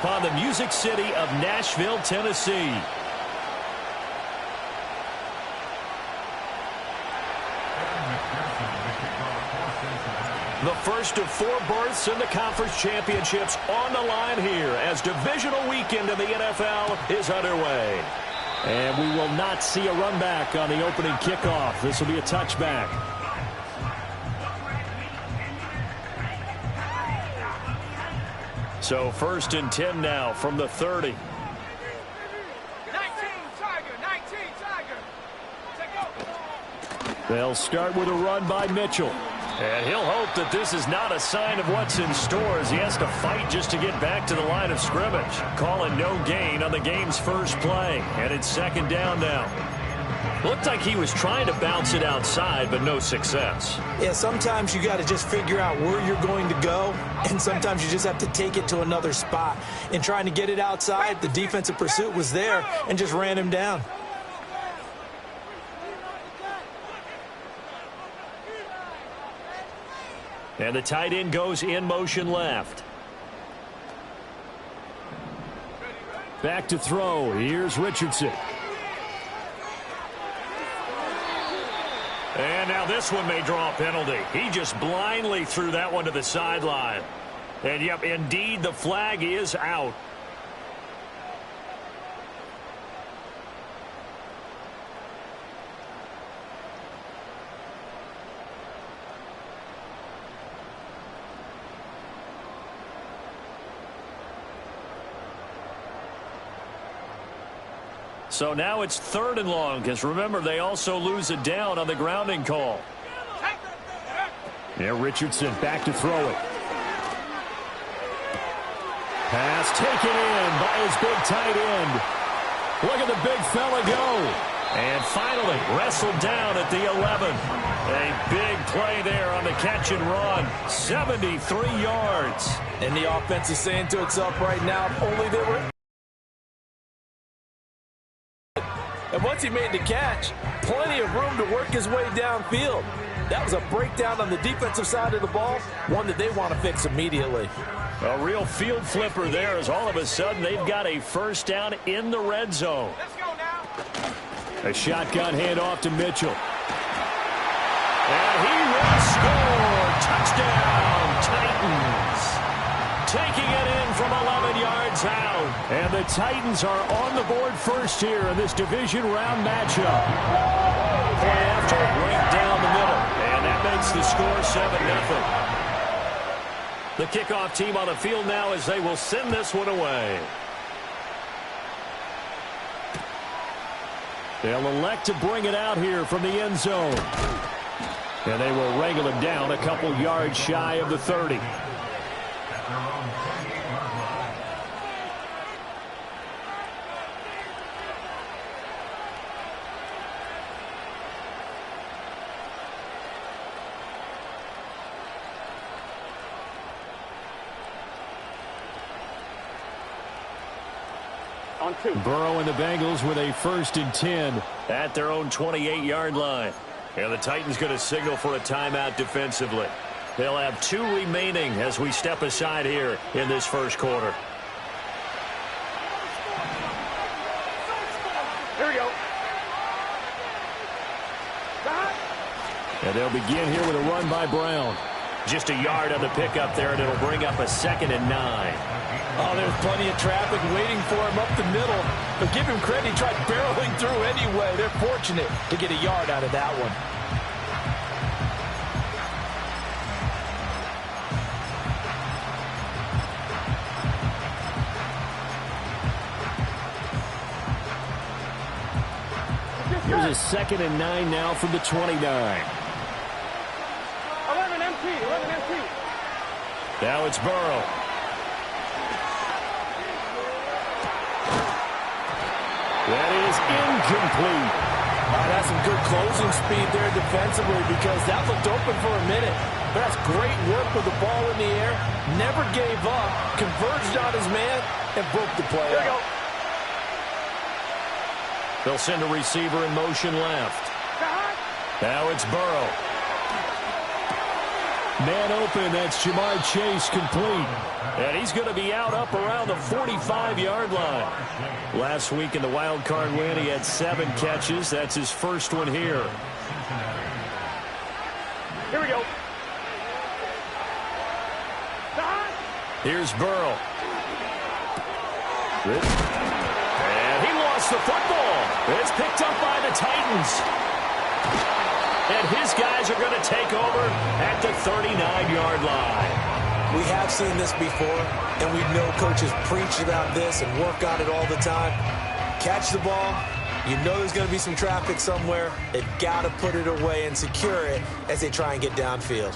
upon the Music City of Nashville, Tennessee. The first of 4 berths in the conference championships on the line here as divisional weekend in the NFL is underway. And we will not see a run back on the opening kickoff. This will be a touchback. So 1st and 10 now from the 30. 19 Tiger. They'll start with a run by Mitchell. And he'll hope that this is not a sign of what's in store as he has to fight just to get back to the line of scrimmage. Calling no gain on the game's first play. And it's 2nd down now. Looked like he was trying to bounce it outside, but no success. Yeah, sometimes you got to just figure out where you're going to go, and sometimes you just have to take it to another spot. In trying to get it outside, the defensive pursuit was there and just ran him down. And the tight end goes in motion left. Back to throw. Here's Richardson. And now this one may draw a penalty. He just blindly threw that one to the sideline. And, yep, indeed, the flag is out. So now it's 3rd and long, because remember, they also lose a down on the grounding call. Yeah, Richardson back to throw it. Pass taken in by his big tight end. Look at the big fella go. And finally wrestled down at the 11. A big play there on the catch and run. 73 yards. And the offense is saying to itself right now, if only they were... And once he made the catch, plenty of room to work his way downfield. That was a breakdown on the defensive side of the ball, one that they want to fix immediately. A real field flipper there as all of a sudden they've got a 1st down in the red zone. Let's go now. A shotgun handoff to Mitchell. And he will score. Touchdown, Titans. Taking it in from 11 yards out. And the Titans are on the board first here in this division round matchup. Play after, right down the middle. And that makes the score 7-0. The kickoff team on the field now as they will send this one away. They'll elect to bring it out here from the end zone. And they will wrangle him down a couple yards shy of the 30. Burrow and the Bengals with a 1st and 10 at their own 28-yard line. And the Titans going to signal for a timeout defensively. They'll have 2 remaining as we step aside here in this first quarter. Here we go. And they'll begin here with a run by Brown. Just a yard on the pickup there, and it'll bring up a 2nd and 9. Oh, there's plenty of traffic waiting for him up the middle. But give him credit, he tried barreling through anyway. They're fortunate to get a yard out of that one. Here's a 2nd and 9 now from the 29. 11 MT. Now it's Burrow. That is incomplete. That's some good closing speed there defensively because that looked open for a minute. But that's great work with the ball in the air. Never gave up, converged on his man, and broke the play out. They'll send a receiver in motion left. Now it's Burrow. Man open, that's Jamar Chase complete. And he's going to be out up around the 45-yard line. Last week in the wild card win, he had 7 catches. That's his first one here. Here we go. Here's Burrow. And he lost the football. It's picked up by the Titans. And his guys are going to take over at the 39-yard line. We have seen this before, and we know coaches preach about this and work on it all the time. Catch the ball. You know there's going to be some traffic somewhere. They've got to put it away and secure it as they try and get downfield.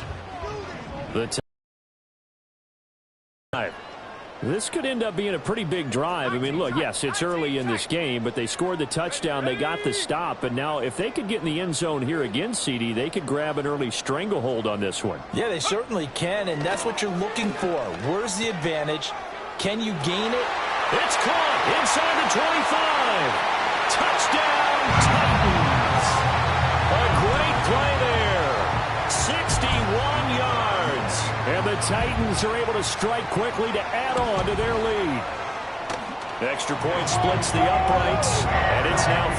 This could end up being a pretty big drive. I mean, look, yes, it's early in this game, but they scored the touchdown. They got the stop. And now if they could get in the end zone here again, CD, they could grab an early stranglehold on this one. Yeah, they certainly can, and that's what you're looking for. Where's the advantage? Can you gain it? It's caught inside the 25. Touchdown, Titans. A great play there. 61 yards. And the Titans are able to strike quickly to add on to their lead. Extra point splits the uprights, and it's now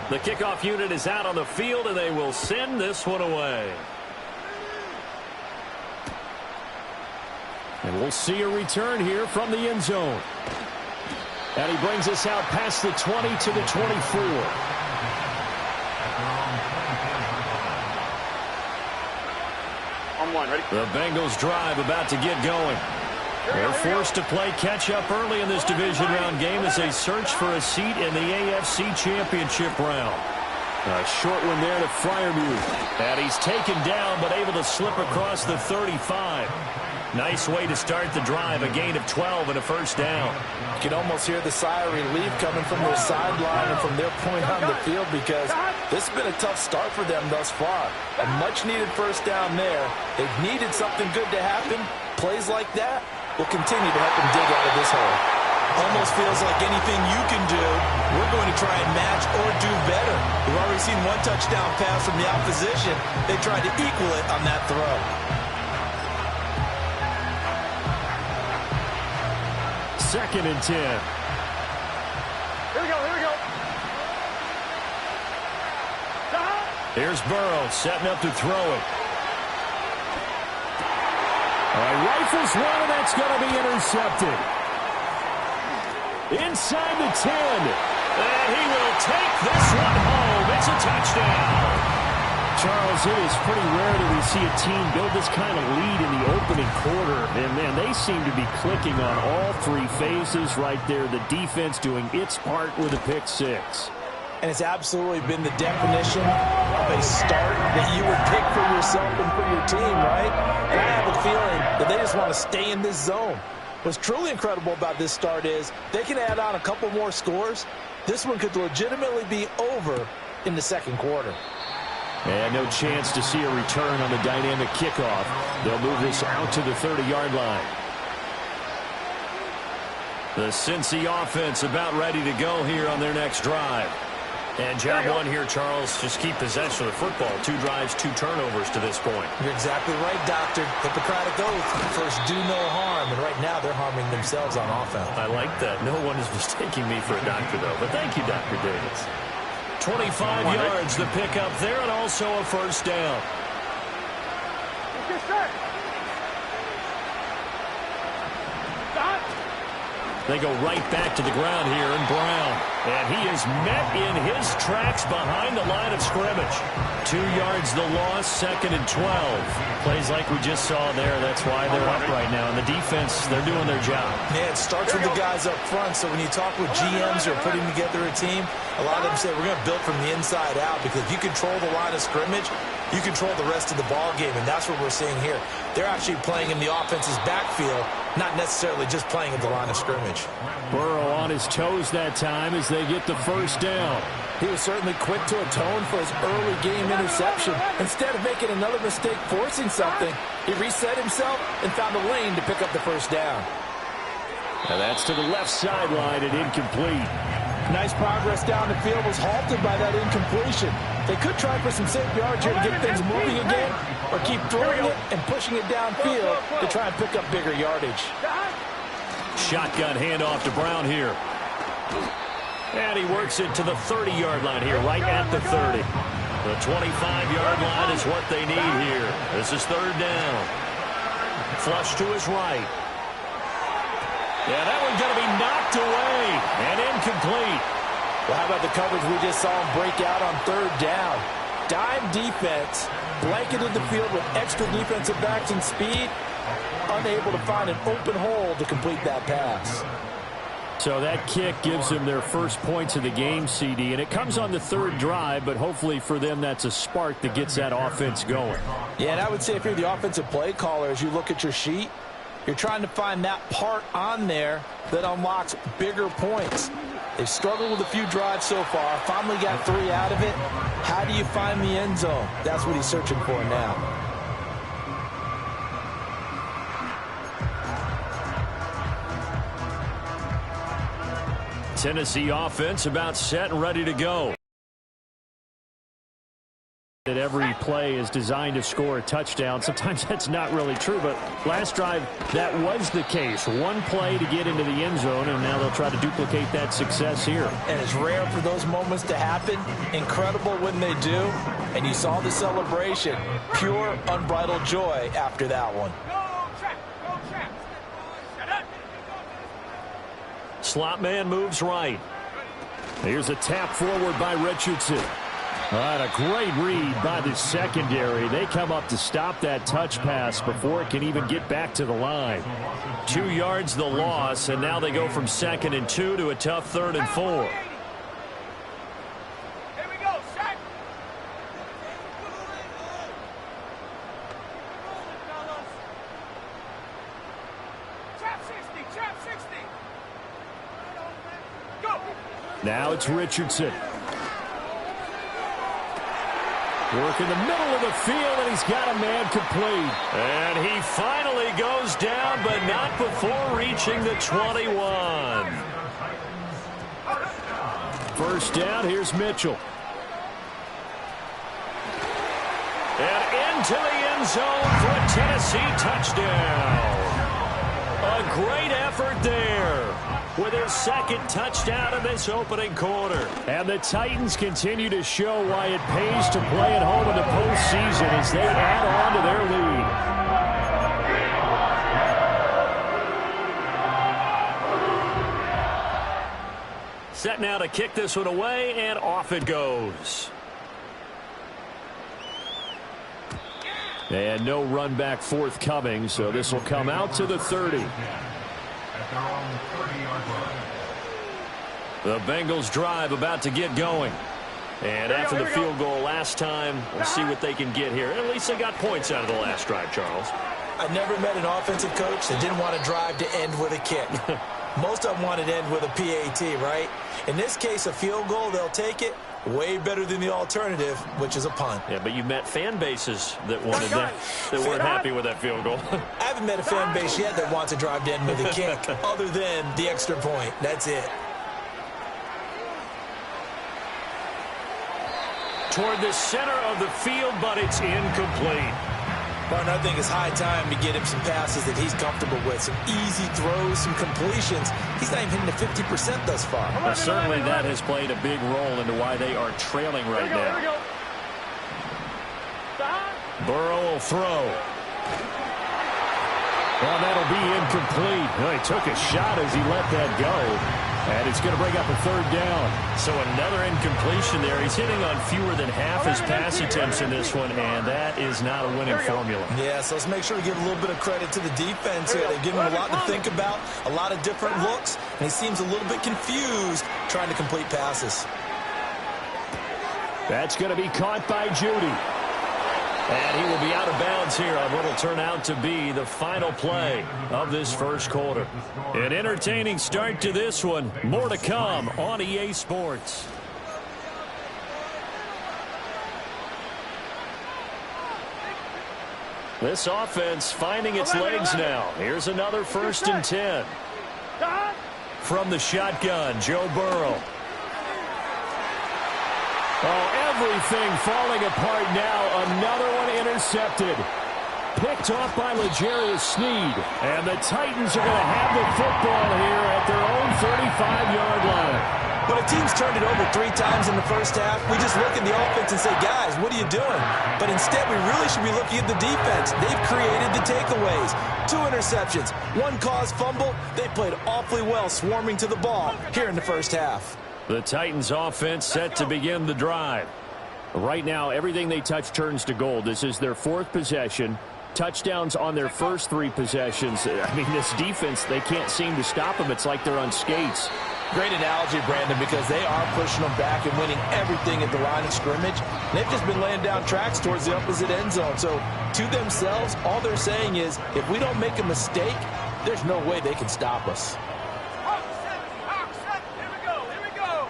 14-0. The kickoff unit is out on the field, and they will send this one away. And we'll see a return here from the end zone. And he brings us out past the 20 to the 24. The Bengals drive about to get going. They're forced to play catch-up early in this division round game as they search for a seat in the AFC Championship round. A short one there to Freiermuth. And he's taken down but able to slip across the 35. Nice way to start the drive, a gain of 12 and a first down. You can almost hear the sigh of relief coming from their sideline and from their point on the field because this has been a tough start for them thus far. A much-needed first down there. They've needed something good to happen. Plays like that will continue to help them dig out of this hole. Almost feels like anything you can do, we're going to try and match or do better. We've already seen one touchdown pass from the opposition. They tried to equal it on that throw. Second and 10. Here we go, here we go. Here's Burrow setting up to throw it. All right, rifles one, and that's going to be intercepted. Inside the 10. And he will take this one home. It's a touchdown. Charles, it is pretty rare that we see a team build this kind of lead in the opening quarter. And, man, they seem to be clicking on all 3 phases right there. The defense doing its part with a pick 6. And it's absolutely been the definition of a start that you would pick for yourself and for your team, right? And I have a feeling that they just want to stay in this zone. What's truly incredible about this start is they can add on a couple more scores. This one could legitimately be over in the second quarter. And no chance to see a return on the dynamic kickoff. They'll move this out to the 30-yard line. The Cincy offense about ready to go here on their next drive. And job one here, Charles, just keep possession of the football. 2 drives, 2 turnovers to this point. You're exactly right, Doctor. Hippocratic oath. First, do no harm. And right now, they're harming themselves on offense. I like that. No one is mistaking me for a doctor, though. But thank you, Dr. Davis. 25 yards, the pickup there, and also a first down. Get set. Stop. They go right back to the ground here in Brown. And he is met in his tracks behind the line of scrimmage. 2 yards the loss, second and 12. Plays like we just saw there. That's why they're up right now. And the defense, they're doing their job. Yeah, it starts with the guys up front. So when you talk with GMs who are putting together a team, a lot of them say we're going to build from the inside out because if you control the line of scrimmage, you control the rest of the ball game, and that's what we're seeing here. They're actually playing in the offense's backfield, not necessarily just playing at the line of scrimmage. Burrow on his toes that time as they get the first down. He was certainly quick to atone for his early game interception. Instead of making another mistake forcing something, he reset himself and found a lane to pick up the first down. Now that's to the left sideline and incomplete. Nice progress down the field was halted by that incompletion. They could try for some safe yards here to get things moving again, or keep throwing it and pushing it downfield to try and pick up bigger yardage. Shotgun handoff to Brown here. And he works it to the 30-yard line here, right at the 30. The 25-yard line is what they need here. This is third down. Flush to his right. Yeah, that one's going to be knocked away and incomplete. Well, how about the coverage we just saw him break out on third down? Dime defense, blanketed the field with extra defensive backs and speed, unable to find an open hole to complete that pass. So that kick gives them their first points of the game, CD, and it comes on the third drive, but hopefully for them that's a spark that gets that offense going. Yeah, and I would say if you're the offensive play caller, as you look at your sheet, you're trying to find that part on there that unlocks bigger points. They've struggled with a few drives so far, finally got 3 out of it. How do you find the end zone? That's what he's searching for now. Tennessee offense about set and ready to go. That every play is designed to score a touchdown. Sometimes that's not really true, but last drive that was the case. One play to get into the end zone, and now they'll try to duplicate that success here. And it's rare for those moments to happen. Incredible when they do. And you saw the celebration. Pure, unbridled joy after that one. Slot man moves right. Here's a tap forward by Richardson. All right, a great read by the secondary. They come up to stop that touch pass before it can even get back to the line. 2 yards the loss, and now they go from 2nd and 2 to a tough 3rd and 4. Now it's Richardson. Working the middle of the field, and he's got a man complete. And he finally goes down, but not before reaching the 21. First down, here's Mitchell. And into the end zone for a Tennessee touchdown. A great effort there, with his 2nd touchdown of this opening quarter. And the Titans continue to show why it pays to play at home in the postseason as they add on to their lead. Set now to kick this one away, and off it goes. And no run back forthcoming, so this will come out to the 30. The Bengals drive about to get going. And after the field goal last time, we'll see what they can get here. At least they got points out of the last drive, Charles. I never met an offensive coach that didn't want a drive to end with a kick. Most of them wanted to end with a PAT, right? In this case, a field goal, they'll take it. Way better than the alternative, which is a punt. Yeah, but you met fan bases that wanted that weren't happy with that field goal. I haven't met a fan base yet that wants a drive to end with a kick, other than the extra point. That's it. Toward the center of the field, but it's incomplete. Martin, I think it's high time to get him some passes that he's comfortable with. Some easy throws, some completions. He's not even hitting the 50% thus far. Well, certainly that has played a big role into why they are trailing right now. Burrow will throw. Well, that'll be incomplete. Well, he took a shot as he let that go. And it's going to bring up a 3rd down. So another incompletion there. He's hitting on fewer than half his pass attempts in this one, and that is not a winning formula. Yeah, so let's make sure to give a little bit of credit to the defense here. They've given him a lot to think about, a lot of different looks, and he seems a little bit confused trying to complete passes. That's going to be caught by Judy. And he will be out of bounds here on what will turn out to be the final play of this first quarter. An entertaining start to this one. More to come on EA Sports. This offense finding its legs now. Here's another 1st and 10. From the shotgun, Joe Burrow. Oh, Everything falling apart now. Another one intercepted. Picked off by L'Jarius Sneed. And the Titans are going to have the football here at their own 35-yard line. When a team's turned it over 3 times in the first half, we just look at the offense and say, guys, what are you doing? But instead, we really should be looking at the defense. They've created the takeaways. 2 interceptions, 1 caused fumble. They played awfully well swarming to the ball here in the first half. The Titans offense set to begin the drive. Right now, everything they touch turns to gold. This is their 4th possession. Touchdowns on their first 3 possessions. I mean, this defense, they can't seem to stop them. It's like they're on skates. Great analogy, Brandon, because they are pushing them back and winning everything at the line of scrimmage. They've just been laying down tracks towards the opposite end zone. So, to themselves, all they're saying is, if we don't make a mistake, there's no way they can stop us. Here we go.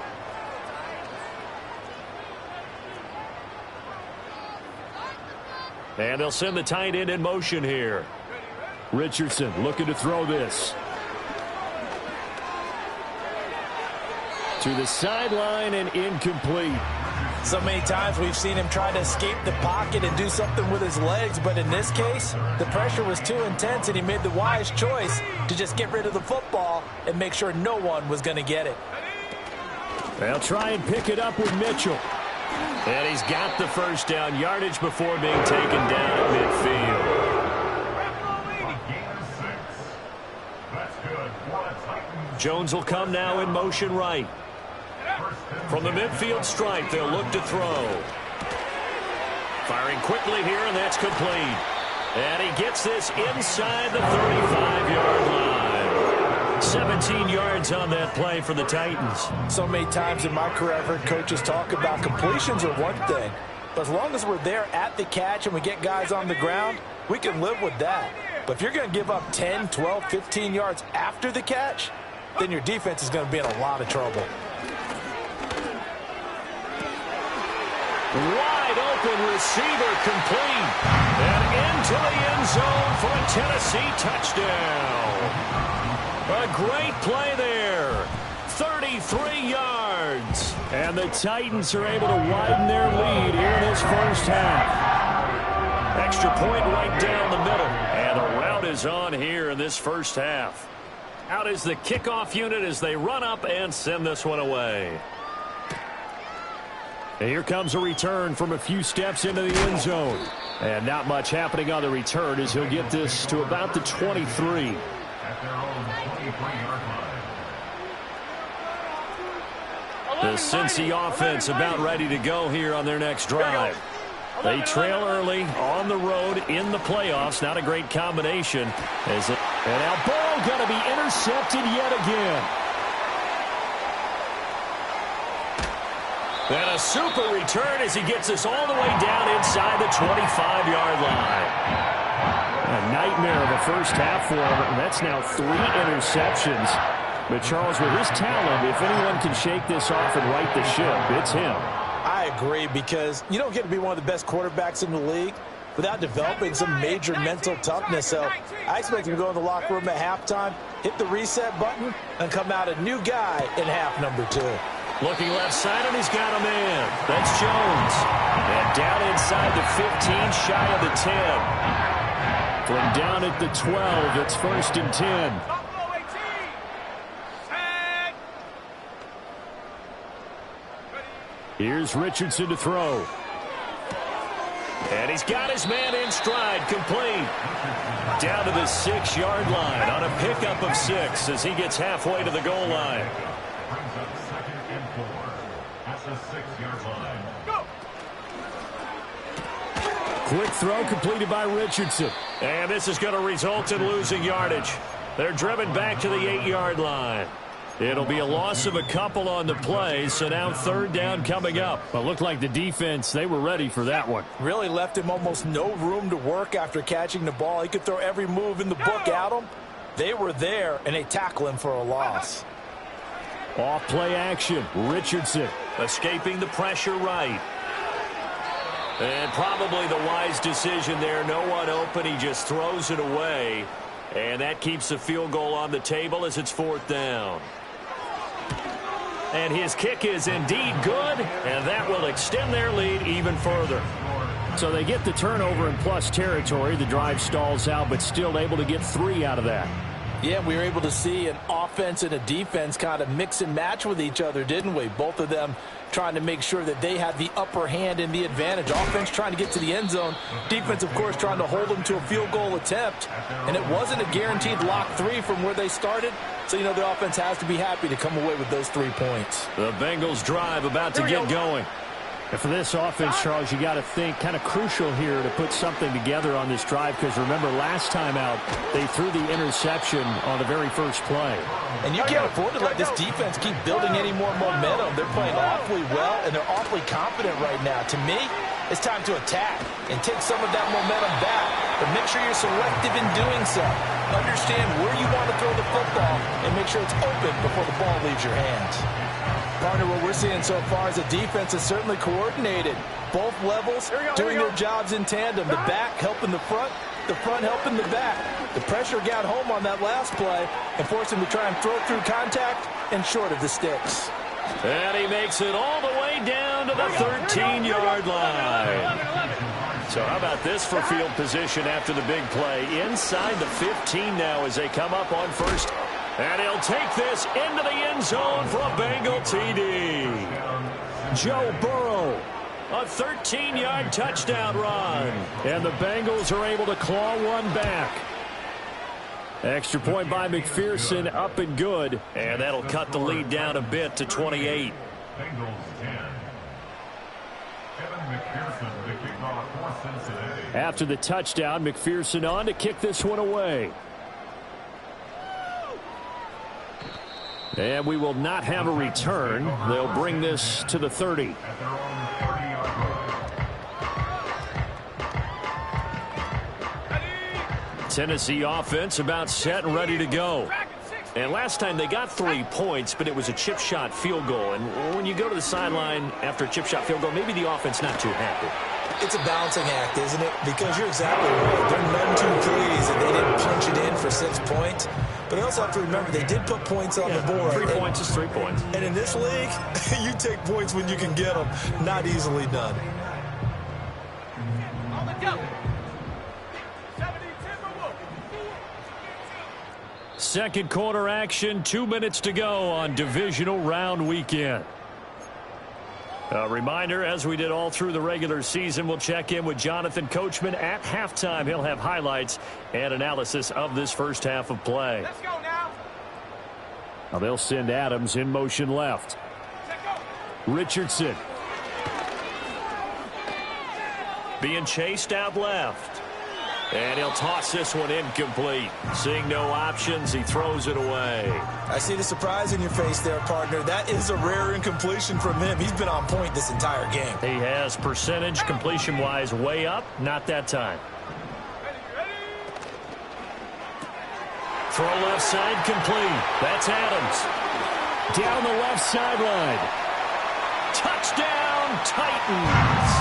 And they'll send the tight end in motion here. Richardson looking to throw this. To the sideline and incomplete. So many times we've seen him try to escape the pocket and do something with his legs, but in this case, the pressure was too intense and he made the wise choice to just get rid of the football and make sure no one was going to get it. They'll try and pick it up with Mitchell. And he's got the first down, yardage before being taken down at midfield. Jones will come now in motion right. From the midfield stripe, they'll look to throw. Firing quickly here, and that's complete. And he gets this inside the 35-yard line. 17 yards on that play for the Titans. So many times in my career, I've heard coaches talk about completions are one thing. But as long as we're there at the catch and we get guys on the ground, we can live with that. But if you're going to give up 10, 12, 15 yards after the catch, then your defense is going to be in a lot of trouble. Wide open receiver complete. And into the end zone for a Tennessee touchdown. A great play there. 33 yards. And the Titans are able to widen their lead here in this first half. Extra point right down the middle. And the route is on here in this first half. Out is the kickoff unit as they run up and send this one away. And here comes a return from a few steps into the end zone. And not much happening on the return as he'll get this to about the 23. At their own 23-yard line. The Cincy offense about ready to go here on their next drive. They trail early on the road in the playoffs. Not a great combination. And now ball going to be intercepted yet again. And a super return as he gets us all the way down inside the 25-yard line. A nightmare of a first half for him. And that's now 3 interceptions. But Charles, with his talent, if anyone can shake this off and right the ship, it's him. I agree, because you don't get to be one of the best quarterbacks in the league without developing some major mental toughness. So I expect him to go in the locker room at halftime, hit the reset button, and come out a new guy in half number 2. Looking left side, and he's got a man. That's Jones. And down inside the 15, shy of the 10. From down at the 12, it's 1st and 10. Here's Richardson to throw. And he's got his man in stride, complete. Down to the 6-yard line on a pickup of 6 as he gets halfway to the goal line. Brings up 2nd and 4 at the 6-yard line. Quick throw completed by Richardson. And this is going to result in losing yardage. They're driven back to the 8-yard line. It'll be a loss of a couple on the play, so now 3rd down coming up. But looked like the defense, they were ready for that one. Really left him almost no room to work after catching the ball. He could throw every move in the book at him. They were there, and they tackle him for a loss. Off play action. Richardson escaping the pressure right. And probably the wise decision there. No one open. He just throws it away. And that keeps the field goal on the table as it's 4th down. And his kick is indeed good, and that will extend their lead even further. So they get the turnover in plus territory. The drive stalls out, but still able to get 3 out of that. Yeah, we were able to see an offense and a defense kind of mix and match with each other, didn't we? Both of them trying to make sure that they had the upper hand and the advantage. Offense trying to get to the end zone. Defense, of course, trying to hold them to a field goal attempt. And it wasn't a guaranteed lock 3 from where they started. So, you know, the offense has to be happy to come away with those 3 points. The Bengals drive about to get going. And for this offense, Charles, you got to think kind of crucial here to put something together on this drive, because remember last time out they threw the interception on the very first play. And you can't afford to let this defense keep building any more momentum. They're playing awfully well, and they're awfully confident right now. To me, it's time to attack and take some of that momentum back, but make sure you're selective in doing so. Understand where you want to throw the football and make sure it's open before the ball leaves your hands. Partner, what we're seeing so far is a defense is certainly coordinated. Both levels doing their jobs in tandem. The back helping the front helping the back. The pressure got home on that last play and forced him to try and throw through contact and short of the sticks. And he makes it all the way down to the 13-yard line. So how about this for field position after the big play? Inside the 15 now as they come up on first. And he'll take this into the end zone for a Bengal TD. Joe Burrow, a 13-yard touchdown run. And the Bengals are able to claw one back. Extra point by McPherson, up and good. And that'll cut the lead down a bit to 28. Bengals 10. Kevin McPherson, the kickoff for Cincinnati. After the touchdown, McPherson on to kick this one away. And we will not have a return. They'll bring this to the 30. At their own 30-yard line. Tennessee offense about set and ready to go. And last time they got 3 points, but it was a chip shot field goal. And when you go to the sideline after a chip shot field goal, maybe the offense not too happy. It's a balancing act, isn't it? Because you're exactly right. They're none too pleased that they didn't punch it in for 6 points. But I also have to remember they did put points on the board. 3 points is 3 points. And in this league, you take points when you can get them. Not easily done. Second quarter action, 2 minutes to go on divisional round weekend. A reminder, as we did all through the regular season, we'll check in with Jonathan Coachman at halftime. He'll have highlights and analysis of this first half of play. Let's go now. Now they'll send Adams in motion left. Richardson being chased out left. And he'll toss this one incomplete. Seeing no options, he throws it away. I see the surprise in your face there, partner. That is a rare incompletion from him. He's been on point this entire game. He has percentage completion-wise way up. Not that time. Throw left side complete. That's Adams. Down the left sideline. Touchdown, Titans.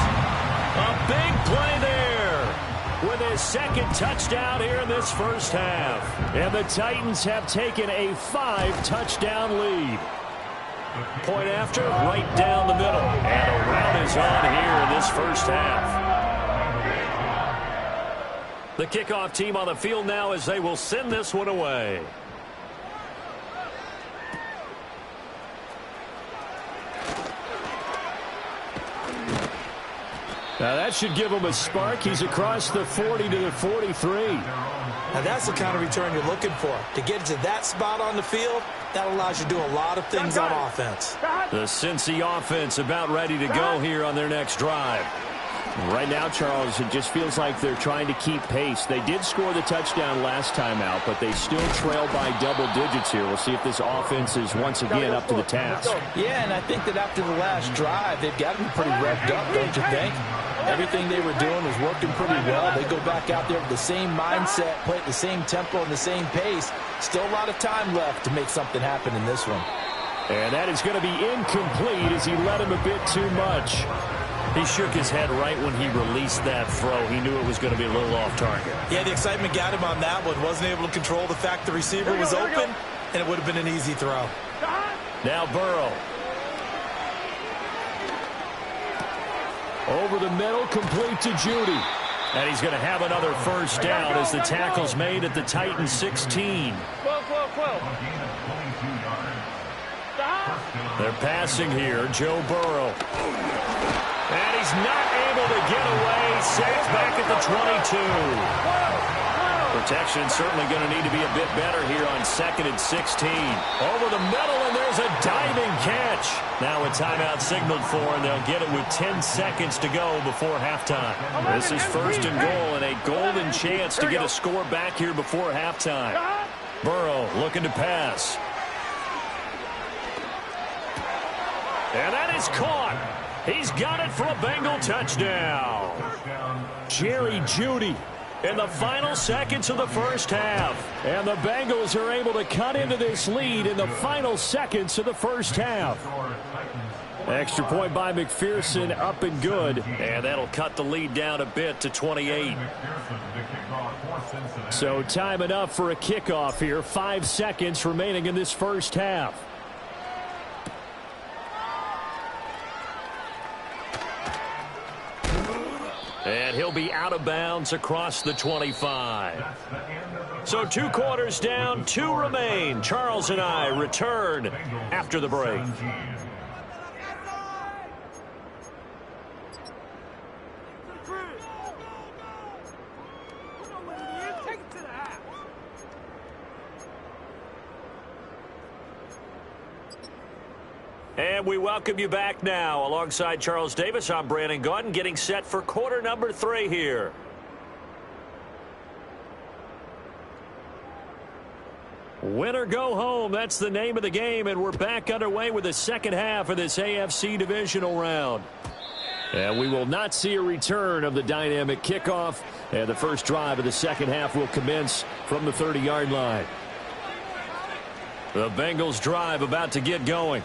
A big play there with his second touchdown here in this first half. And the Titans have taken a 5-touchdown lead. Point after, right down the middle. And a rout is on here in this first half. The kickoff team on the field now as they will send this one away. Now that should give him a spark. He's across the 40 to the 43. Now that's the kind of return you're looking for. To get to that spot on the field, that allows you to do a lot of things on offense. The Cincy offense about ready to go here on their next drive. Right now, Charles, it just feels like they're trying to keep pace. They did score the touchdown last time out, but they still trail by double digits here. We'll see if this offense is once again up to the task. Yeah, and I think that after the last drive, they've got to be pretty revved up, don't you think? Everything they were doing was working pretty well. They go back out there with the same mindset, play at the same tempo and the same pace. Still a lot of time left to make something happen in this one. And that is going to be incomplete as he led him a bit too much. He shook his head right when he released that throw. He knew it was going to be a little off target. Yeah, the excitement got him on that one. Wasn't able to control the fact the receiver was open, and it would have been an easy throw. Now Burrow Over the middle, complete to Judy. And he's going to have another first down as the tackle's made at the Titans 16. 12. They're passing here, Joe Burrow. And he's not able to get away. Saves back at the 22. Protection certainly going to need to be a bit better here on 2nd and 16. Over the middle, and there's a diving catch. Now a timeout signaled for, and they'll get it with 10 seconds to go before halftime. This is 1st and goal, and a golden chance to get a score back here before halftime. Burrow looking to pass. And that is caught. He's got it for a Bengal touchdown. Jerry Jeudy in the final seconds of the first half. And the Bengals are able to cut into this lead in the final seconds of the first half. Extra point by McPherson, up and good. And that'll cut the lead down a bit to 28. So time enough for a kickoff here. 5 seconds remaining in this first half. And he'll be out of bounds across the 25. So 2 quarters down, 2 remain. Charles and I return after the break. And we welcome you back now. Alongside Charles Davis, I'm Brandon Gaudin, getting set for quarter number 3 here. Win or go home, that's the name of the game, and we're back underway with the second half of this AFC Divisional round. And we will not see a return of the dynamic kickoff, and the first drive of the second half will commence from the 30-yard line. The Bengals drive about to get going.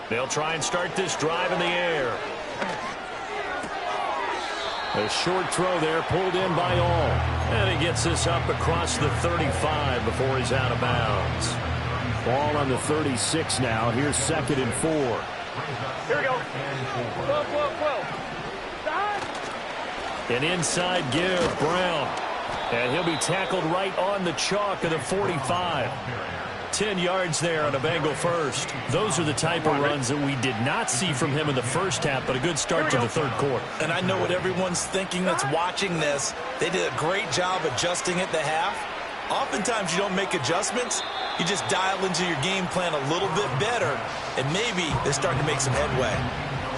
They'll try and start this drive in the air. A short throw there, pulled in by all. And he gets this up across the 35 before he's out of bounds. Ball on the 36 now. Here's 2nd and 4. Here we go. 12. An inside give, Brown. And he'll be tackled right on the chalk of the 45. 10 yards there on a Bengal first. Those are the type of runs that we did not see from him in the first half, but a good start to the third quarter. And I know what everyone's thinking that's watching this. They did a great job adjusting at the half. Oftentimes you don't make adjustments. You just dial into your game plan a little bit better, and maybe they're starting to make some headway.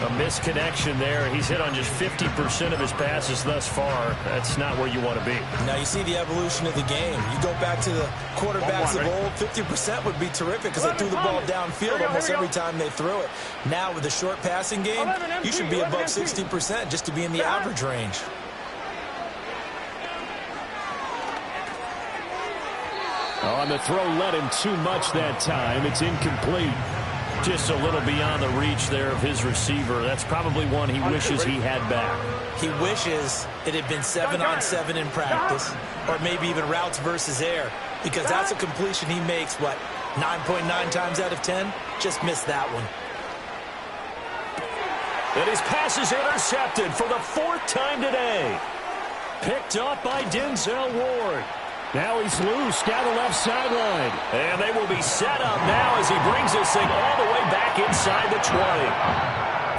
A misconnection there. He's hit on just 50% of his passes thus far. That's not where you want to be. Now you see the evolution of the game. You go back to the quarterbacks of old, 50% would be terrific because they threw the ball downfield almost every time they threw it. Now with the short passing game, you should be above 60% just to be in the average range. On the throw, led him too much that time. It's incomplete. Just a little beyond the reach there of his receiver. That's probably one he wishes he had back. He wishes it had been 7-on-7 in practice, or maybe even routes versus air, because that's a completion he makes, 9.9 times out of 10? Just missed that one. And his pass is intercepted for the 4th time today. Picked up by Denzel Ward. Now he's loose down the left sideline. And they will be set up now as he brings this thing all the way back inside the 20.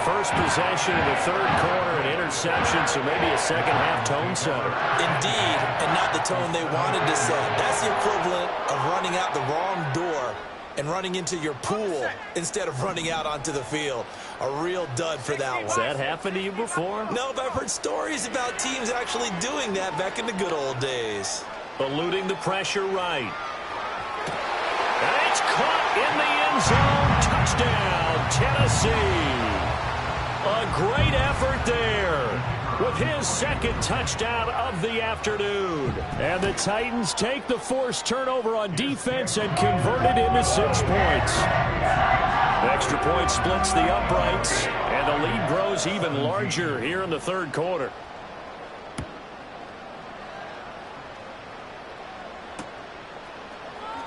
First possession of the third quarter, an interception, so maybe a second-half tone setter. Indeed, and not the tone they wanted to set. That's the equivalent of running out the wrong door and running into your pool instead of running out onto the field. A real dud for that one. Has that happened to you before? No, but I've heard stories about teams actually doing that back in the good old days. Eluding the pressure right. And it's caught in the end zone. Touchdown, Tennessee. A great effort there with his 2nd touchdown of the afternoon. And the Titans take the forced turnover on defense and convert it into 6 points. Extra point splits the uprights, and the lead grows even larger here in the third quarter.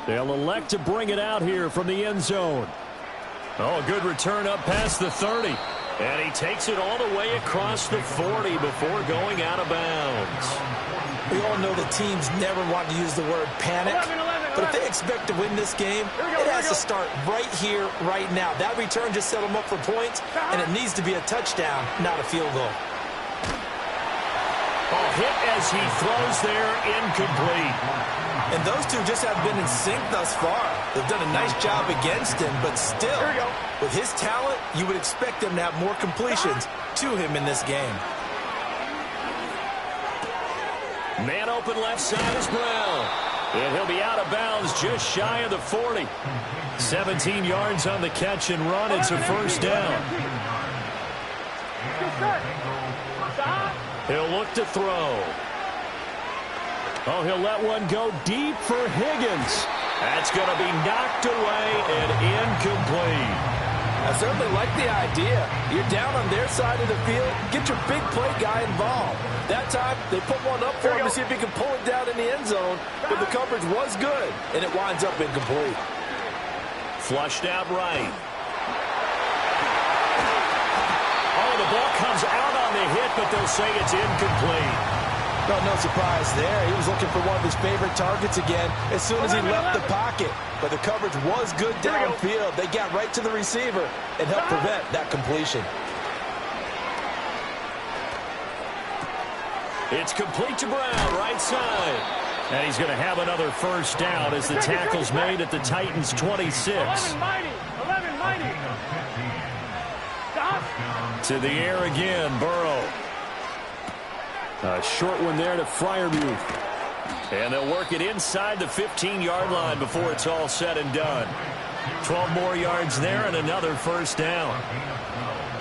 They'll elect to bring it out here from the end zone. Oh, a good return up past the 30. And he takes it all the way across the 40 before going out of bounds. We all know the teams never want to use the word panic. 11. But if they expect to win this game, it has to start right here, right now. That return just set them up for points, and it needs to be a touchdown, not a field goal. Oh, hit as he throws there, incomplete. And those two just have been in sync thus far. They've done a nice job against him, but still, with his talent, you would expect him to have more completions to him in this game. Man open left side is Brown. And he'll be out of bounds just shy of the 40. 17 yards on the catch and run. It's a first down. He'll look to throw. Oh, he'll let one go deep for Higgins. That's going to be knocked away and incomplete. I certainly like the idea. You're down on their side of the field. Get your big play guy involved. That time, they put one up for him to see if he can pull it down in the end zone. But the coverage was good, and it winds up incomplete. Flushed out right. Oh, the ball comes out on the hit, but they'll say it's incomplete. Well, no surprise there. He was looking for one of his favorite targets again as soon as he left the pocket. But the coverage was good downfield. They got right to the receiver and helped prevent that completion. It's complete to Brown, right side. And he's going to have another first down as the tackle's made at the Titans' 26. 11 mighty. Stop. To the air again, Burrow. A short one there to Freiermuth. And they'll work it inside the 15-yard line before it's all said and done. 12 more yards there and another first down.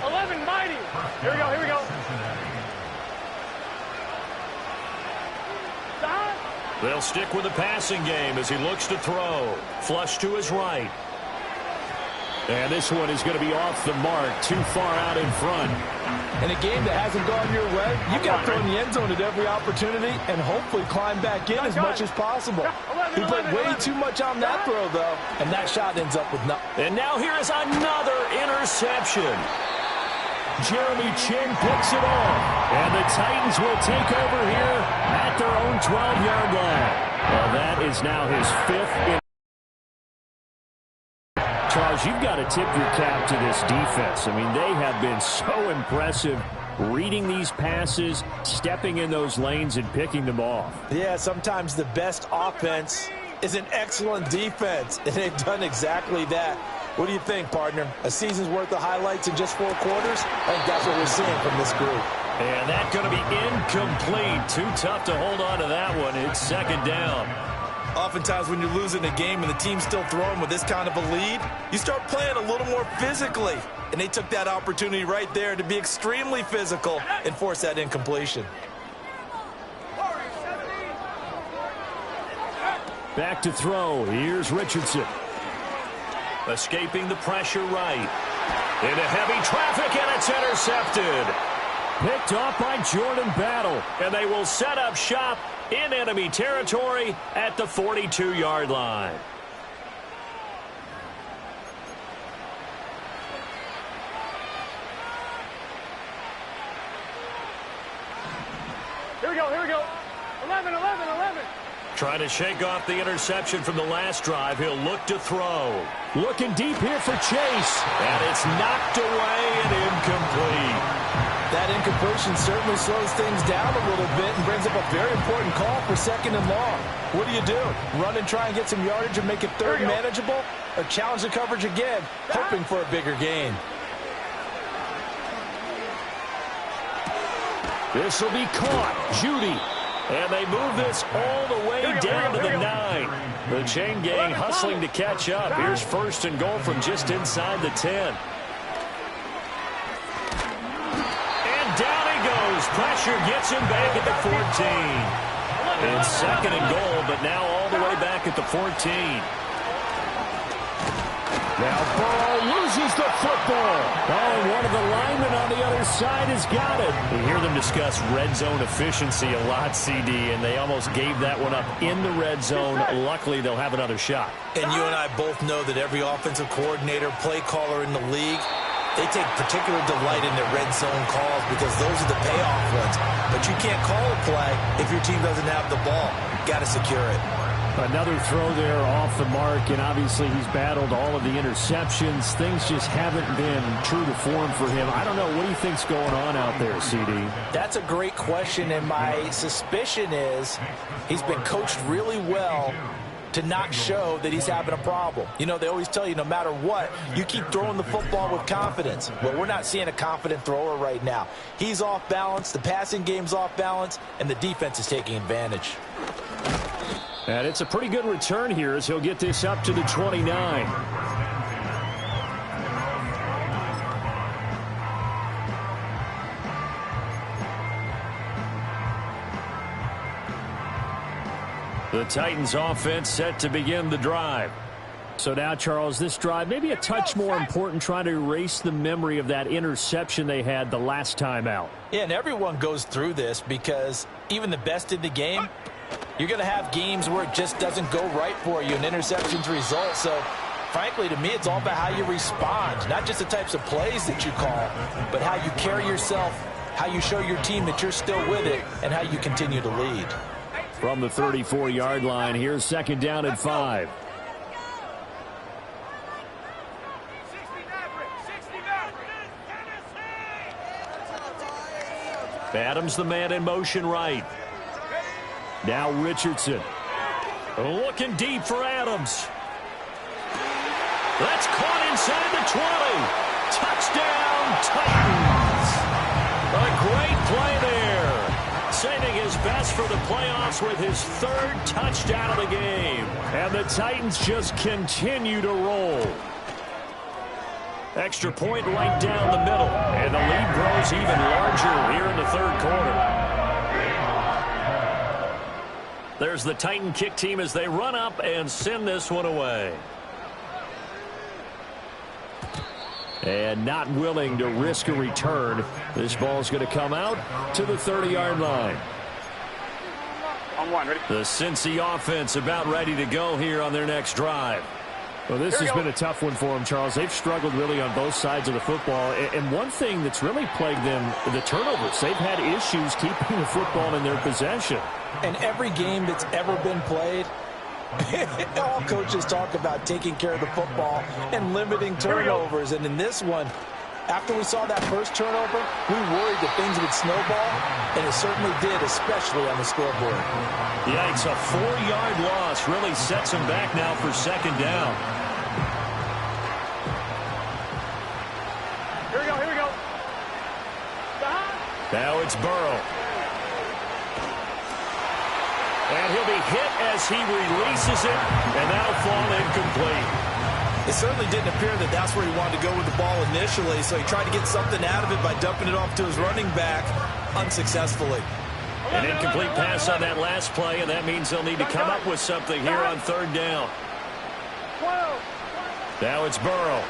11 mighty. Here we go. Stop. They'll stick with the passing game as he looks to throw. Flush to his right. And this one is going to be off the mark, too far out in front. In a game that hasn't gone your way, you got to throw in the end zone at every opportunity and hopefully climb back in as much as possible. He played way too much on that throw, though, and that shot ends up with nothing. And now here is another interception. Jeremy Chin picks it off. And the Titans will take over here at their own 12-yard line. Well, that is now his fifth. Charles, you've got to tip your cap to this defense. I mean, they have been so impressive reading these passes, stepping in those lanes, and picking them off. Yeah, sometimes the best offense is an excellent defense, and they've done exactly that. What do you think, partner? A season's worth of highlights in just 4 quarters? I think that's what we're seeing from this group. And that's going to be incomplete. Too tough to hold on to that one. It's second down. Oftentimes when you're losing a game and the team's still throwing with this kind of a lead, you start playing a little more physically. And they took that opportunity right there to be extremely physical and force that incompletion. Back to throw. Here's Richardson. Escaping the pressure right. Into heavy traffic, and it's intercepted. Picked off by Jordan Battle. And they will set up shop in enemy territory at the 42-yard line. Here we go. 11. Trying to shake off the interception from the last drive. He'll look to throw. Looking deep here for Chase. And it's knocked away and incomplete. That incompletion certainly slows things down a little bit and brings up a very important call for second and long. What do? Run and try and get some yardage and make it third manageable? Or challenge the coverage again, hoping for a bigger gain? This will be caught. Judy. And they move this all the way down to the 9. The chain gang hustling to catch up. Here's first and goal from just inside the 10. And down he goes. Pressure gets him back at the 14. It's second and goal, but now all the way back at the 14. Now Burrow loses loses the football. Oh, and one of the linemen on the other side has got it. We hear them discuss red zone efficiency a lot, CD, and they almost gave that one up in the red zone. Luckily, they'll have another shot. And you and I both know that every offensive coordinator, play caller in the league, they take particular delight in their red zone calls because those are the payoff ones. But you can't call a play if your team doesn't have the ball. Got to secure it. Another throw there off the mark, and obviously he's battled all of the interceptions. Things just haven't been true to form for him. I don't know. What do you think's going on out there, CD? That's a great question, and my suspicion is he's been coached really well to not show that he's having a problem. You know, they always tell you no matter what, you keep throwing the football with confidence. Well, we're not seeing a confident thrower right now. He's off balance, the passing game's off balance, and the defense is taking advantage. And it's a pretty good return here as he'll get this up to the 29. The Titans offense set to begin the drive. So now, Charles, this drive maybe a touch more important, trying to erase the memory of that interception they had the last time out. Yeah, and everyone goes through this because even the best in the game, you're going to have games where it just doesn't go right for you and interceptions result. So, frankly, to me, it's all about how you respond, not just the types of plays that you call, but how you carry yourself, how you show your team that you're still with it, and how you continue to lead. From the 34-yard line, here's second down and 5. Adams the man in motion right. Now Richardson. Looking deep for Adams. That's caught inside the 20. Touchdown, Titans. A great play there. Saving his best for the playoffs with his third touchdown of the game. And the Titans just continue to roll. Extra point right down the middle. And the lead grows even larger here in the third quarter. There's the Titan kick team as they run up and send this one away. And not willing to risk a return. This ball's going to come out to the 30-yard line. On one, ready? The Cincy offense about ready to go here on their next drive. Well, this has been a tough one for them, Charles. They've struggled really on both sides of the football. And one thing that's really plagued them, the turnovers. They've had issues keeping the football in their possession. And every game that's ever been played, all coaches talk about taking care of the football and limiting turnovers. And in this one, after we saw that first turnover, we worried that things would snowball, and it certainly did, especially on the scoreboard. Yikes, a 4-yard loss really sets them back now for second down. Here we go. Now it's Burrow. And he'll be hit as he releases it, and that'll fall incomplete. It certainly didn't appear that that's where he wanted to go with the ball initially, so he tried to get something out of it by dumping it off to his running back unsuccessfully. An incomplete pass on that last play, and that means they'll need to come up with something here on third down. Now it's Burrow.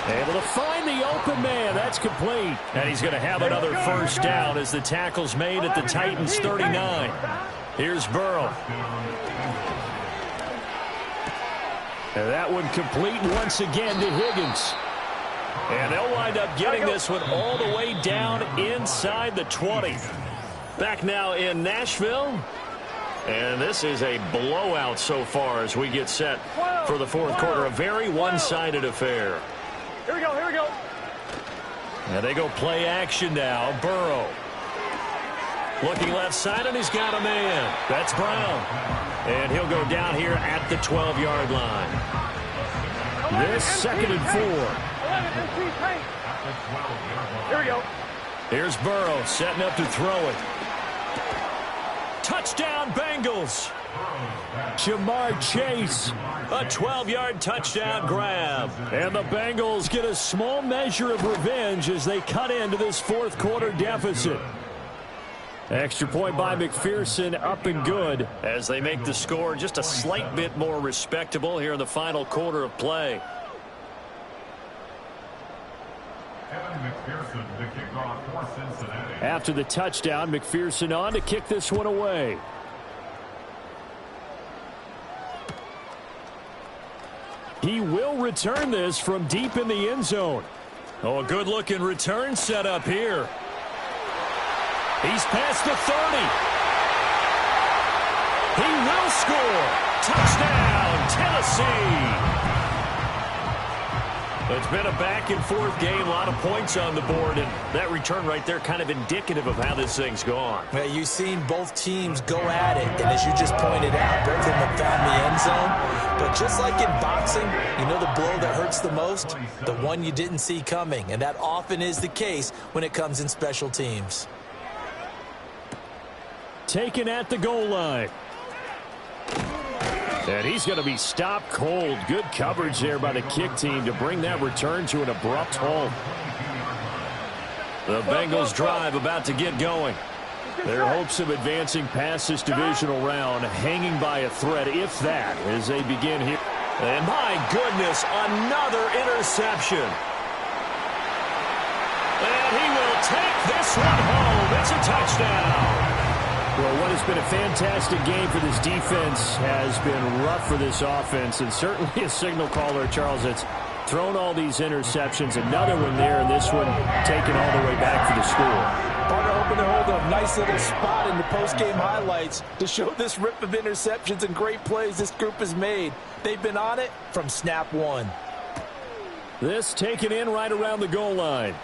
Able to find the open man. That's complete. And he's going to have another first down as the tackle's made at the Titans' 39. Here's Burrow. And that one complete once again to Higgins. And they'll wind up getting this one all the way down inside the 20. Back now in Nashville. And this is a blowout so far as we get set for the fourth quarter. A very one-sided affair. Here we go. And they go play action now. Burrow. Looking left side, and he's got a man. That's Brown. And he'll go down here at the 12-yard line. This second and 4. 11 Here we go. Here's Burrow setting up to throw it. Touchdown, Bengals. Jamar Chase. A 12-yard touchdown grab. And the Bengals get a small measure of revenge as they cut into this fourth quarter deficit. Extra point by McPherson, up and good as they make the score just a slight bit more respectable here in the final quarter of play. McPherson to kick off for Cincinnati. After the touchdown, McPherson on to kick this one away. He will return this from deep in the end zone. Oh, a good-looking return set up here. He's past the 30. He will score. Touchdown, Tennessee. It's been a back-and-forth game, a lot of points on the board, and that return right there kind of indicative of how this thing's gone. Well, you've seen both teams go at it, and as you just pointed out, both of them have found the end zone. But just like in boxing, you know the blow that hurts the most? The one you didn't see coming, and that often is the case when it comes in special teams. Taken at the goal line. And he's going to be stopped cold. Good coverage there by the kick team to bring that return to an abrupt halt. The Bengals drive about to get going. Their hopes of advancing past this divisional round hanging by a thread, if that, as they begin here. And my goodness, another interception. And he will take this one home. It's a touchdown. Well, what has been a fantastic game for this defense has been rough for this offense, and certainly a signal caller, Charles, that's thrown all these interceptions. Another one there, and this one taken all the way back for the score. Partner hoping to hold a nice little spot in the post-game highlights to show this rip of interceptions and great plays this group has made. They've been on it from snap one. This taken in right around the goal line.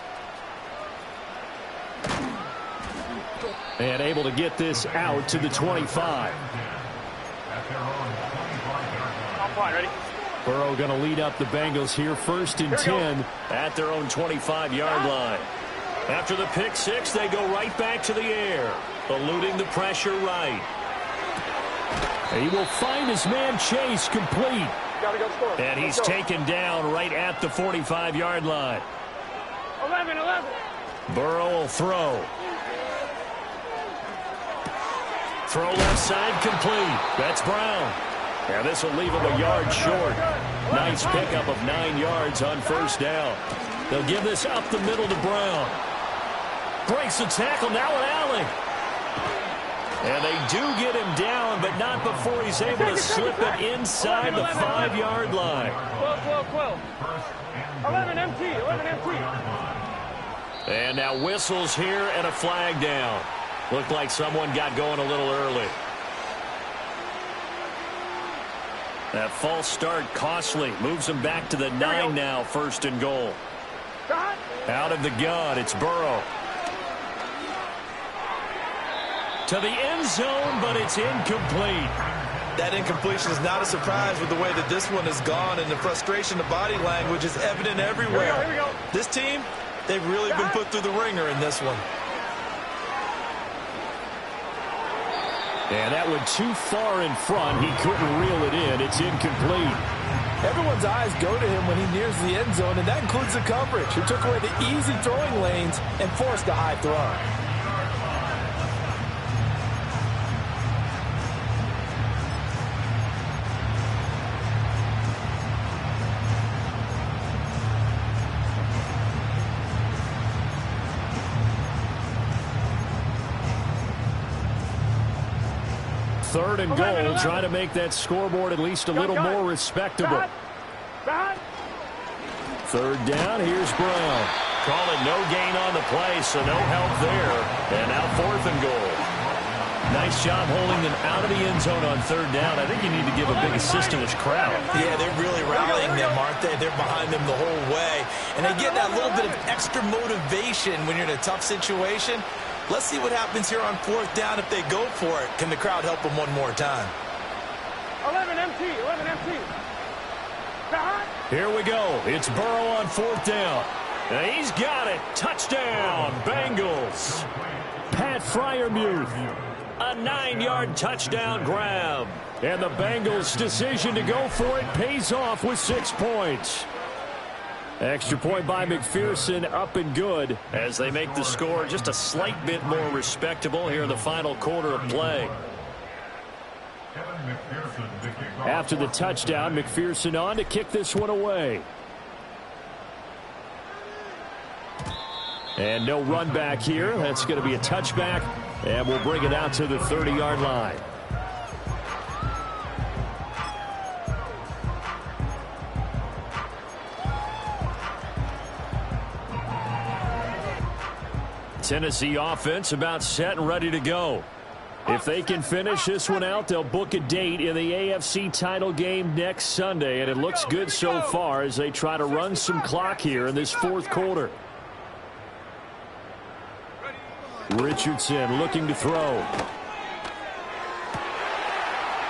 And able to get this out to the 25. Ready? Burrow going to lead up the Bengals here, 1st and 10 at their own 25-yard line. After the pick six, they go right back to the air, eluding the pressure right. He will find his man Chase complete. And he's taken down right at the 45-yard line. 11. Burrow will throw. Throw left side complete. That's Brown. And this will leave him a yard short. Nice pickup of 9 yards on 1st down. They'll give this up the middle to Brown. Breaks the tackle, now an alley. And they do get him down, but not before he's able to slip it inside the 5-yard line. 12. 11 empty. And now whistles here and a flag down. Looked like someone got going a little early. That false start costly. Moves him back to the 9 now, 1st and goal. Out of the gun, it's Burrow. To the end zone, but it's incomplete. That incompletion is not a surprise with the way that this one has gone, and the frustration of body language is evident everywhere. Here we go. This team, they've really been put through the ringer in this one. And that went too far in front. He couldn't reel it in. It's incomplete. Everyone's eyes go to him when he nears the end zone, and that includes the coverage, who took away the easy throwing lanes and forced a high throw. Third and goal, trying to make that scoreboard at least a little more respectable. Third down, here's Brown. Call it no gain on the play, so no help there. And now 4th and goal. Nice job holding them out of the end zone on 3rd down. I think you need to give a big assist to this crowd. Yeah, they're really rallying them, aren't they? They're behind them the whole way. And they get that little bit of extra motivation when you're in a tough situation. Let's see what happens here on 4th down if they go for it. Can the crowd help them one more time? 11 empty. Here we go. It's Burrow on 4th down. And he's got it. Touchdown, Bengals. Pat Freiermuth. A 9-yard touchdown grab. And the Bengals' decision to go for it pays off with 6 points. Extra point by McPherson, up and good as they make the score just a slight bit more respectable here in the final quarter of play. After the touchdown, McPherson on to kick this one away. And no run back here. That's going to be a touchback, and we'll bring it out to the 30-yard line. Tennessee offense about set and ready to go. If they can finish this one out, they'll book a date in the AFC title game next Sunday, and it looks good so far as they try to run some clock here in this fourth quarter. Richardson looking to throw.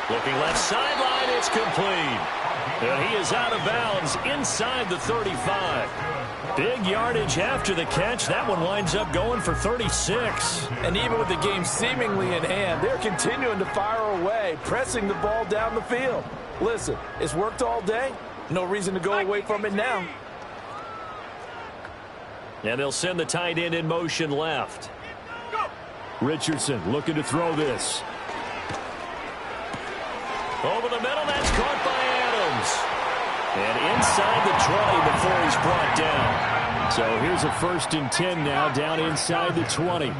Looking left sideline, it's complete. And he is out of bounds inside the 35. Big yardage after the catch. That one winds up going for 36. And even with the game seemingly in hand, they're continuing to fire away, pressing the ball down the field. Listen, it's worked all day. No reason to go away from it now. And they'll send the tight end in motion left. Richardson looking to throw this. Over the middle, that's caught by Adams. And inside the 20 before he's brought down. So here's a 1st and 10 now, down inside the 20.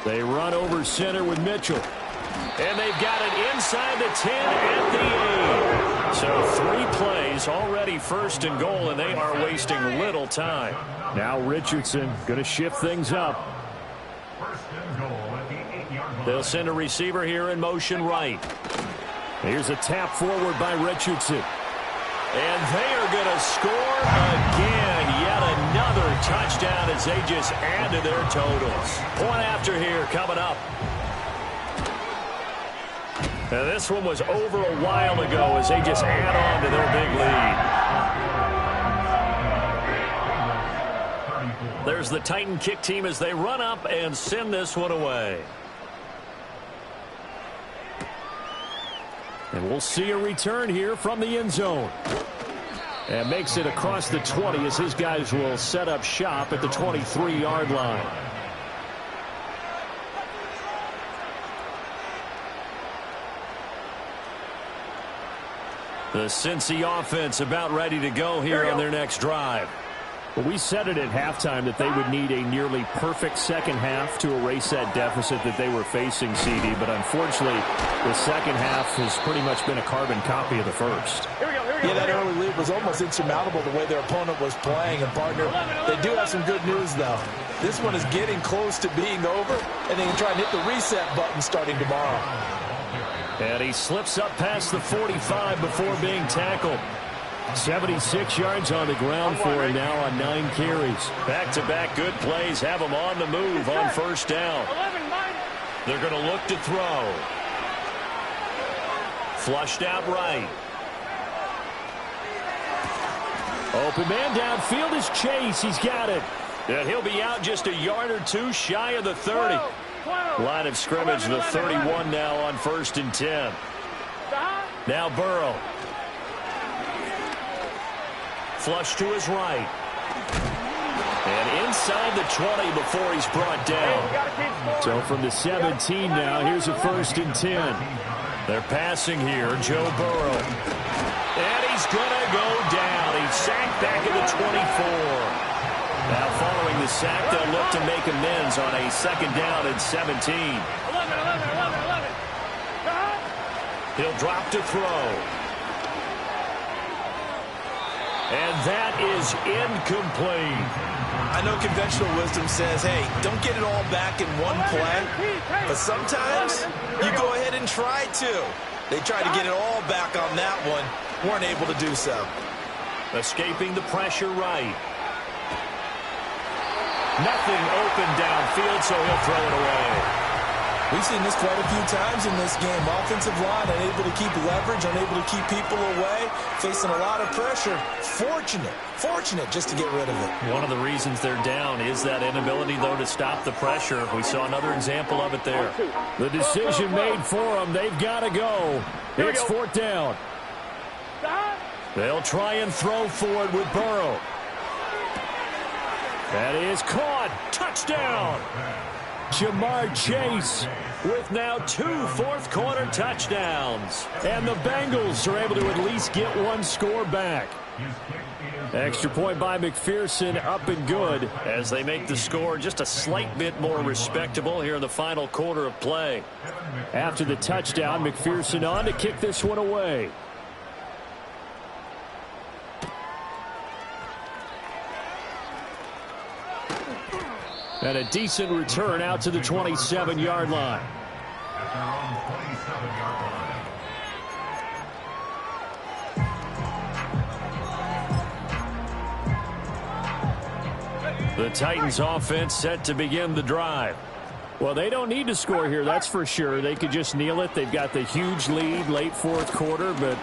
They run over center with Mitchell. And they've got it inside the 10 at the 8. So 3 plays, already 1st and goal, and they are wasting little time. Now Richardson going to shift things up. They'll send a receiver here in motion right. Here's a tap forward by Richardson. And they are going to score again. Yet another touchdown as they just add to their totals. Point after here coming up. Now this one was over a while ago as they just add on to their big lead. There's the Titan kick team as they run up and send this one away. And we'll see a return here from the end zone. And makes it across the 20 as his guys will set up shop at the 23-yard line. The Cincy offense about ready to go here on their next drive. Well, we said it at halftime that they would need a nearly perfect second half to erase that deficit that they were facing, CD. But unfortunately, the second half has pretty much been a carbon copy of the first. Yeah, that early lead was almost insurmountable the way their opponent was playing. And, partner, they do have some good news, though. This one is getting close to being over, and they can try and hit the reset button starting tomorrow. And he slips up past the 45 before being tackled. 76 yards on the ground for him now on 9 carries. Back-to-back good plays have him on the move on 1st down. They're going to look to throw. Flushed out right. Open man downfield is Chase. He's got it. And he'll be out just a yard or 2 shy of the 30. Line of scrimmage, the 31 now on 1st and 10. Now Burrow. Flush to his right. And inside the 20 before he's brought down. So from the 17 now, here's a 1st and 10. They're passing here, Joe Burrow. And he's going to go down. He's sacked back at the 24. Now following the sack, they'll look to make amends on a 2nd down and 17. 11. He'll drop to throw. And that is incomplete. I know conventional wisdom says, hey, don't get it all back in one play. But sometimes you go ahead and try to. They tried to get it all back on that one. Weren't able to do so. Escaping the pressure right. Nothing open downfield, so he'll throw it away. We've seen this quite a few times in this game. Offensive line unable to keep leverage, unable to keep people away, facing a lot of pressure. Fortunate just to get rid of it. One of the reasons they're down is that inability, though, to stop the pressure. We saw another example of it there. The decision made for them. They've got to go. It's fourth down. They'll try and throw for it with Burrow. That is caught. Touchdown. Jamar Chase with now 2 fourth-quarter touchdowns. And the Bengals are able to at least get one score back. Extra point by McPherson, up and good as they make the score just a slight bit more respectable here in the final quarter of play. After the touchdown, McPherson on to kick this one away. And a decent return out to the 27-yard line. The Titans offense set to begin the drive. Well, they don't need to score here, that's for sure. They could just kneel it. They've got the huge lead late fourth quarter, but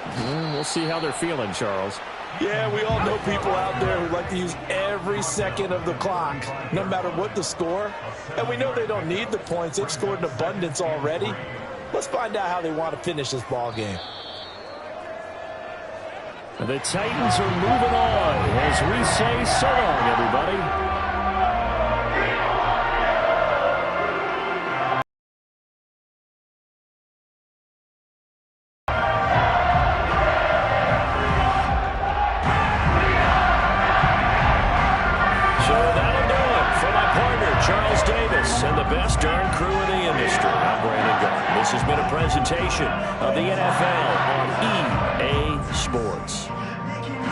we'll see how they're feeling, Charles. Yeah, we all know people out there who like to use every second of the clock, no matter what the score. And we know they don't need the points. They've scored in abundance already. Let's find out how they want to finish this ball game. The Titans are moving on as we say so long, everybody. This has been a presentation of the NFL on EA Sports.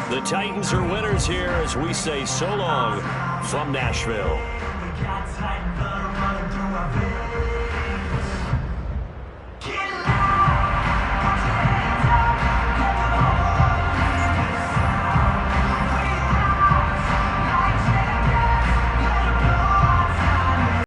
The Titans are winners here as we say so long from Nashville.